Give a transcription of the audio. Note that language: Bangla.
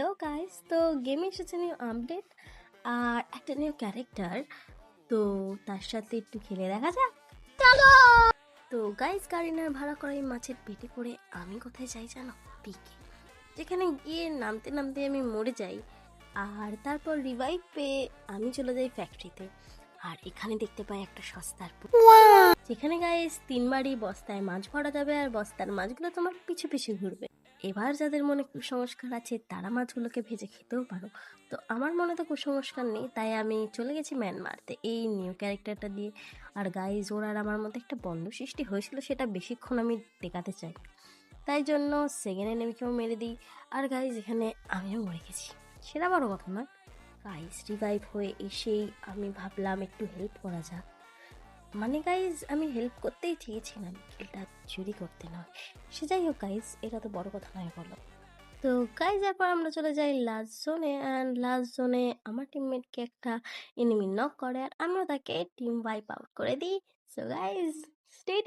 হ্যালো গাইস, তো গেমে এসেছে নিউ আপডেট আর একটা নিউ ক্যারেক্টার। তো তার সাথে একটু খেলে দেখা যাক। চলো। তো গাইস, গাড়িনার ভাড়া করা এই মাছের পেটে পড়ে আমি কোথায় যাই জানো? পিকে, যেখানে গিয়ে নামতে নামতে আমি মরে যাই। আর তারপর রিভাইভ পেয়ে আমি চলে যাই ফ্যাক্টরিতে। আর এখানে দেখতে পাই একটা সস্তার যেখানে গাইস 3বারই বস্তায় মাছ ভরা যাবে আর বস্তার মাছগুলো তোমার পিছু পিছু ঘুরবে। এবার যাদের মনে কুসংস্কার আছে তারা মাছগুলোকে ভেজে খেতেও পারো। তো আমার মনে তো কুসংস্কার নেই, তাই আমি চলে গেছি ম্যান মারতে এই নিউ ক্যারেক্টারটা দিয়ে। আর গাইজ, ওর আর আমার মধ্যে একটা বন্ধ সৃষ্টি হয়েছিল, সেটা বেশিক্ষণ আমি দেখাতে চাই, তাই জন্য সেকেন্ডে নেমেকেও মেরে দিই। আর গাইজ, এখানে আমিও মরে গেছি, সেটা বড় কথা নয়। গাইজ, রিভাইভ হয়ে এসেই আমি ভাবলাম একটু হেল্প করা যাক। মানে গাইজ, আমি হেল্প করতেই চেয়েছিলাম, কিলটা চুরি করতে নয়। সে যাই হোক গাইজ, এটা তো বড় কথা নয় বলো। তো গাইজ, এরপর আমরা চলে যাই লাস্ট জোনে। অ্যান্ড লাস্ট জোনে আমার টিমমেটকে একটা এনিমি নক করে আর আমিও তাকে টিম ওয়াইপ আউট করে দিই। So guys, steady.